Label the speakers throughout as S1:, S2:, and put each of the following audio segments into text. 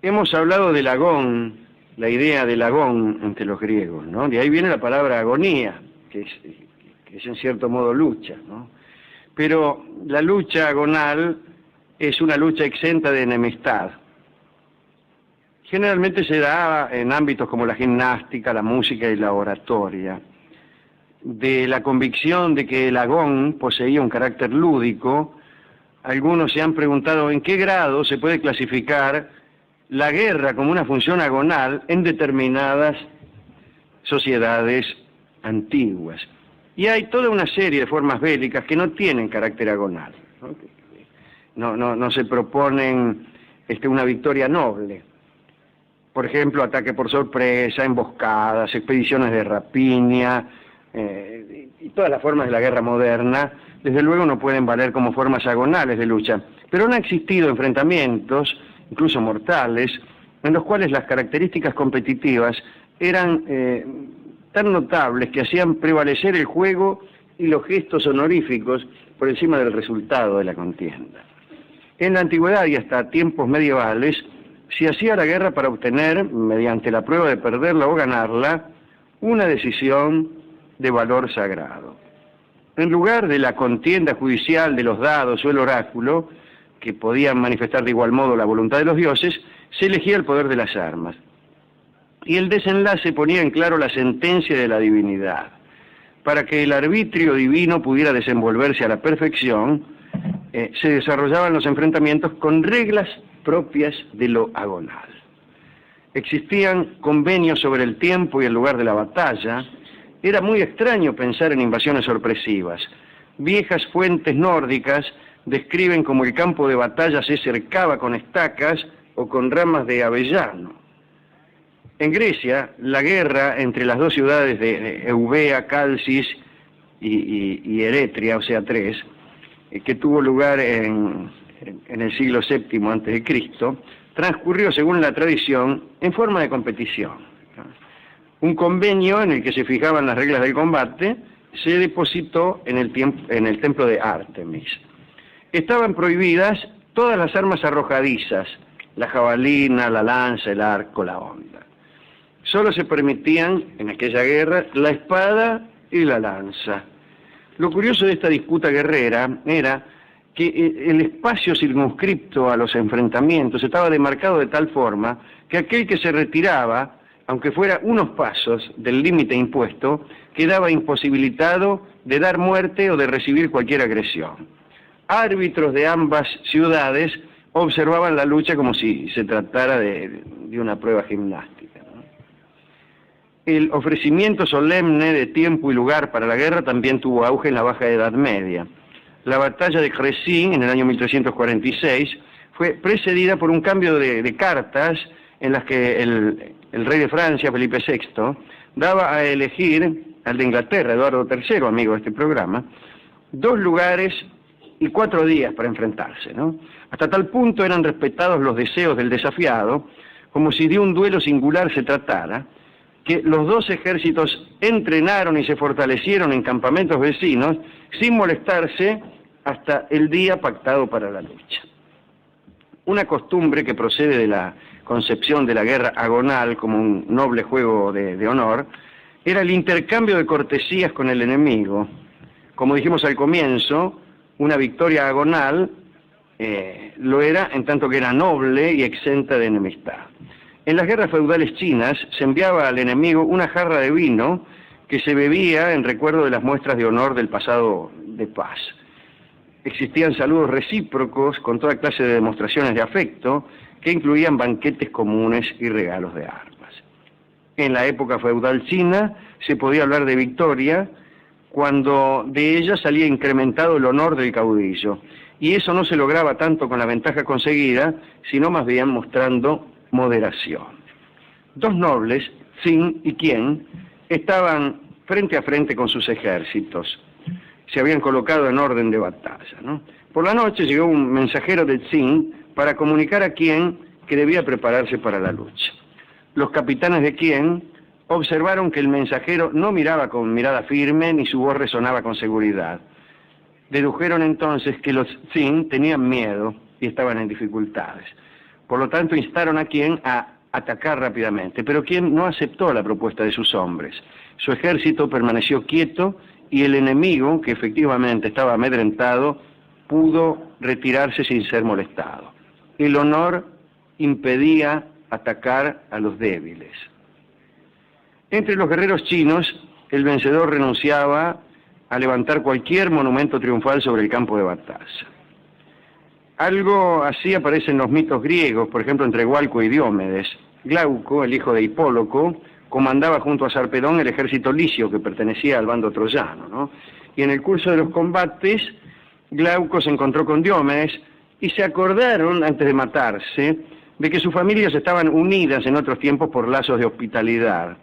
S1: Hemos hablado del agón, la idea del agón entre los griegos, ¿no? De ahí viene la palabra agonía, que es en cierto modo lucha, ¿no? Pero la lucha agonal es una lucha exenta de enemistad. Generalmente se da en ámbitos como la gimnástica, la música y la oratoria. De la convicción de que el agón poseía un carácter lúdico, algunos se han preguntado en qué grado se puede clasificar la guerra como una función agonal en determinadas sociedades antiguas. Y hay toda una serie de formas bélicas que no tienen carácter agonal, no se proponen una victoria noble. Por ejemplo, ataque por sorpresa, emboscadas, expediciones de rapiña, y todas las formas de la guerra moderna, desde luego no pueden valer como formas agonales de lucha. Pero han existido enfrentamientos, incluso mortales, en los cuales las características competitivas eran tan notables que hacían prevalecer el juego y los gestos honoríficos por encima del resultado de la contienda. En la antigüedad y hasta tiempos medievales, se hacía la guerra para obtener, mediante la prueba de perderla o ganarla, una decisión de valor sagrado. En lugar de la contienda judicial de los dados o el oráculo, que podían manifestar de igual modo la voluntad de los dioses, se elegía el poder de las armas. Y el desenlace ponía en claro la sentencia de la divinidad. Para que el arbitrio divino pudiera desenvolverse a la perfección, se desarrollaban los enfrentamientos con reglas propias de lo agonal. Existían convenios sobre el tiempo y el lugar de la batalla. Era muy extraño pensar en invasiones sorpresivas. Viejas fuentes nórdicas describen cómo el campo de batalla se cercaba con estacas o con ramas de avellano. En Grecia, la guerra entre las dos ciudades de Eubea, Calcis y Eretria, o sea, 3, que tuvo lugar en el siglo VII a.C., transcurrió, según la tradición, en forma de competición. Un convenio en el que se fijaban las reglas del combate se depositó en el templo de Artemis. Estaban prohibidas todas las armas arrojadizas, la jabalina, la lanza, el arco, la honda. Solo se permitían, en aquella guerra, la espada y la lanza. Lo curioso de esta disputa guerrera era que el espacio circunscripto a los enfrentamientos estaba demarcado de tal forma que aquel que se retiraba, aunque fuera unos pasos del límite impuesto, quedaba imposibilitado de dar muerte o de recibir cualquier agresión. Árbitros de ambas ciudades observaban la lucha como si se tratara de una prueba gimnástica, ¿no? El ofrecimiento solemne de tiempo y lugar para la guerra también tuvo auge en la Baja Edad Media. La batalla de Crécy, en el año 1346, fue precedida por un cambio de cartas en las que el rey de Francia, Felipe VI, daba a elegir al de Inglaterra, Eduardo III, amigo de este programa, 2 lugares y 4 días para enfrentarse, ¿no? Hasta tal punto eran respetados los deseos del desafiado, como si de un duelo singular se tratara, que los 2 ejércitos entrenaron y se fortalecieron en campamentos vecinos sin molestarse hasta el día pactado para la lucha. Una costumbre que procede de la concepción de la guerra agonal como un noble juego de honor era el intercambio de cortesías con el enemigo. Como dijimos al comienzo, una victoria agonal lo era en tanto que era noble y exenta de enemistad. En las guerras feudales chinas se enviaba al enemigo una jarra de vino que se bebía en recuerdo de las muestras de honor del pasado de paz. Existían saludos recíprocos con toda clase de demostraciones de afecto que incluían banquetes comunes y regalos de armas. En la época feudal china se podía hablar de victoria cuando de ella salía incrementado el honor del caudillo, y eso no se lograba tanto con la ventaja conseguida, sino más bien mostrando moderación. 2 nobles, Qin y Qian, estaban frente a frente con sus ejércitos. Se habían colocado en orden de batalla, ¿no? Por la noche llegó un mensajero de Qin para comunicar a Qian que debía prepararse para la lucha. Los capitanes de Qian observaron que el mensajero no miraba con mirada firme ni su voz resonaba con seguridad. Dedujeron entonces que los Qin tenían miedo y estaban en dificultades. Por lo tanto, instaron a quién a atacar rápidamente, pero quien no aceptó la propuesta de sus hombres. Su ejército permaneció quieto y el enemigo, que efectivamente estaba amedrentado, pudo retirarse sin ser molestado. El honor impedía atacar a los débiles. Entre los guerreros chinos, el vencedor renunciaba a levantar cualquier monumento triunfal sobre el campo de batalla. Algo así aparece en los mitos griegos, por ejemplo entre Glauco y Diomedes. Glauco, el hijo de Hipóloco, comandaba junto a Sarpedón el ejército licio que pertenecía al bando troyano, ¿no? Y en el curso de los combates, Glauco se encontró con Diomedes y se acordaron, antes de matarse, de que sus familias estaban unidas en otros tiempos por lazos de hospitalidad.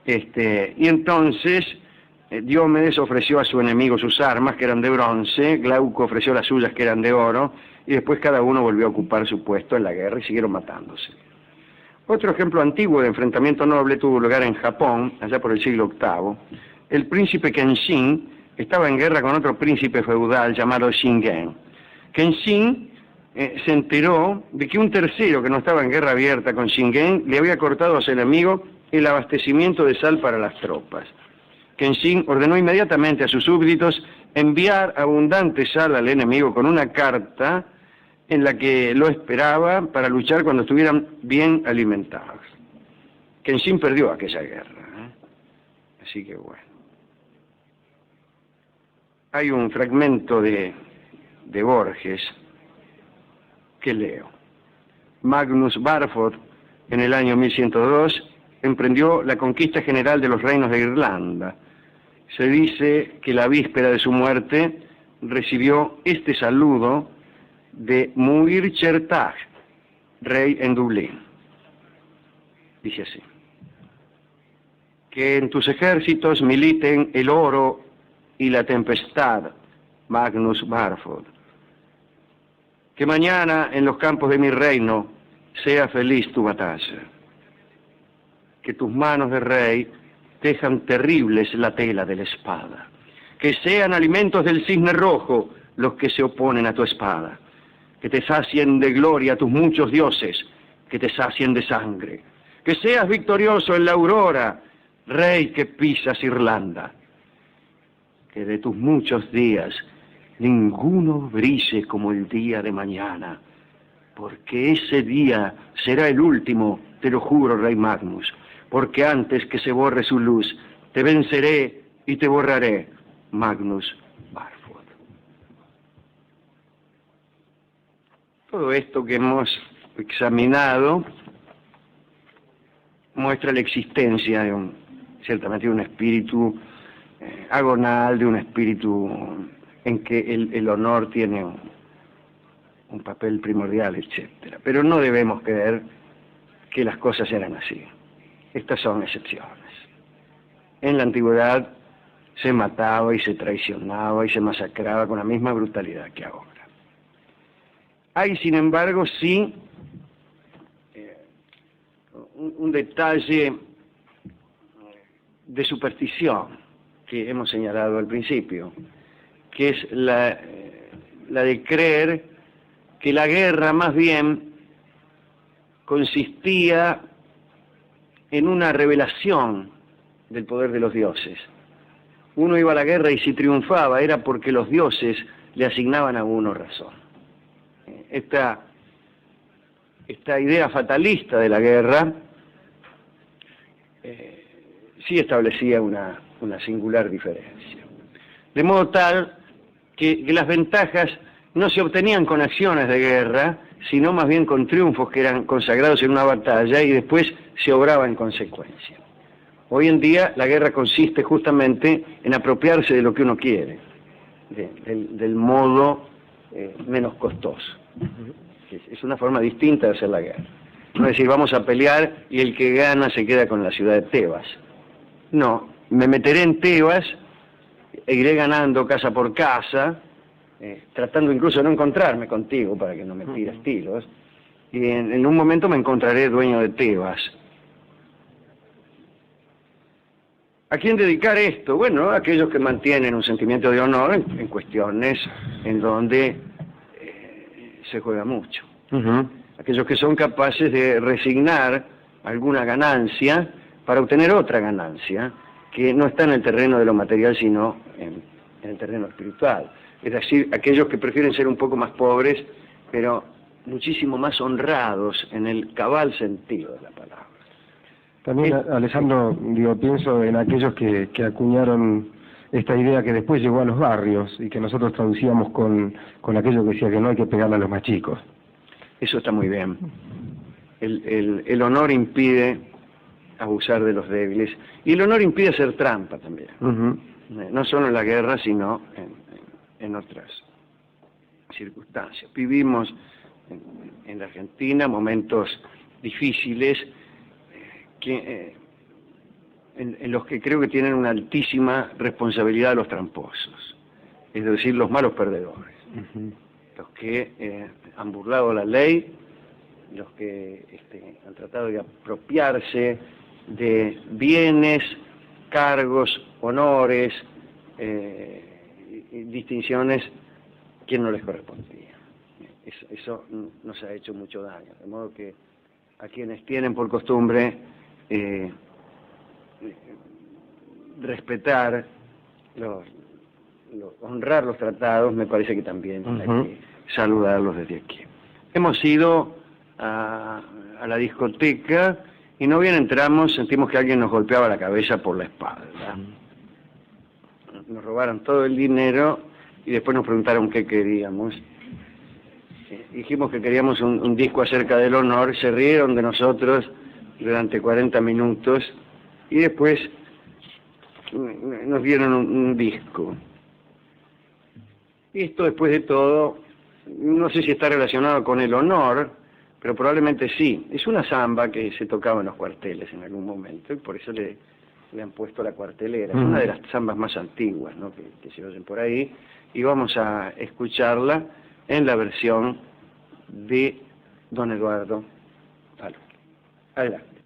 S1: Y entonces Diomedes ofreció a su enemigo sus armas, que eran de bronce, Glauco ofreció las suyas, que eran de oro, y después cada uno volvió a ocupar su puesto en la guerra y siguieron matándose. Otro ejemplo antiguo de enfrentamiento noble tuvo lugar en Japón, allá por el siglo VIII. El príncipe Kenshin estaba en guerra con otro príncipe feudal llamado Shingen. Kenshin se enteró de que un tercero que no estaba en guerra abierta con Shingen le había cortado a su enemigo el abastecimiento de sal para las tropas. Kenshin ordenó inmediatamente a sus súbditos enviar abundante sal al enemigo con una carta en la que lo esperaba para luchar cuando estuvieran bien alimentados. Kenshin perdió aquella guerra, Así que bueno. Hay un fragmento de Borges que leo. Magnus Barfod, en el año 1102, emprendió la conquista general de los reinos de Irlanda. Se dice que la víspera de su muerte recibió este saludo de Muir Chertach, rey en Dublín. Dice así: que en tus ejércitos militen el oro y la tempestad, Magnus Barfod. Que mañana en los campos de mi reino sea feliz tu batalla. Que tus manos de rey tejan terribles la tela de la espada. Que sean alimentos del cisne rojo los que se oponen a tu espada. Que te sacien de gloria tus muchos dioses, que te sacien de sangre. Que seas victorioso en la aurora, rey que pisas Irlanda. Que de tus muchos días ninguno brille como el día de mañana, porque ese día será el último, te lo juro, rey Magnus, porque antes que se borre su luz, te venceré y te borraré, Magnus Barfod. Todo esto que hemos examinado muestra la existencia de ciertamente de un espíritu agonal, de un espíritu en que el honor tiene un papel primordial, etc. Pero no debemos creer que las cosas eran así. Estas son excepciones. En la antigüedad se mataba y se traicionaba y se masacraba con la misma brutalidad que ahora. Hay, sin embargo, sí, un detalle de superstición que hemos señalado al principio, que es la de creer que la guerra más bien consistía en una revelación del poder de los dioses. Uno iba a la guerra y si triunfaba era porque los dioses le asignaban a uno razón. Esta idea fatalista de la guerra sí establecía una singular diferencia. De modo tal que las ventajas no se obtenían con acciones de guerra, sino más bien con triunfos que eran consagrados en una batalla y después se obraba en consecuencia. Hoy en día la guerra consiste justamente en apropiarse de lo que uno quiere, del modo menos costoso. Es una forma distinta de hacer la guerra. No es decir, vamos a pelear y el que gana se queda con la ciudad de Tebas. No, me meteré en Tebas e iré ganando casa por casa, tratando incluso de no encontrarme contigo para que no me tires tiros, y en un momento me encontraré dueño de Tebas. ¿A quién dedicar esto? Bueno, a aquellos que mantienen un sentimiento de honor en cuestiones en donde se juega mucho. aquellos que son capaces de resignar alguna ganancia para obtener otra ganancia, que no está en el terreno de lo material, sino en el terreno espiritual. Es decir, aquellos que prefieren ser un poco más pobres, pero muchísimo más honrados en el cabal sentido de la palabra.
S2: También, Alessandro, pienso en aquellos que acuñaron esta idea que después llegó a los barrios y que nosotros traducíamos con aquello que decía que no hay que pegarle a los más chicos.
S1: Eso está muy bien. El honor impide abusar de los débiles, y el honor impide hacer trampa también. No solo en la guerra, sino en otras circunstancias. Vivimos en la Argentina momentos difíciles en los que creo que tienen una altísima responsabilidad los tramposos, es decir, los malos perdedores, los que han burlado la ley, los que han tratado de apropiarse de bienes, cargos, honores, y distinciones que no les correspondían. Eso nos ha hecho mucho daño, de modo que a quienes tienen por costumbre respetar, honrar los tratados, me parece que también hay que saludarlos desde aquí. Hemos ido a la discoteca y no bien entramos, sentimos que alguien nos golpeaba la cabeza por la espalda. Nos robaron todo el dinero y después nos preguntaron qué queríamos. Dijimos que queríamos un disco acerca del honor, se rieron de nosotros durante 40 minutos y después nos dieron un disco. Y esto, después de todo, no sé si está relacionado con el honor, pero probablemente sí. Es una samba que se tocaba en los cuarteles en algún momento y por eso le han puesto la cuartelera. Es una de las zambas más antiguas, ¿no?, que se oyen por ahí, y vamos a escucharla en la versión de don Eduardo Falú. Adelante.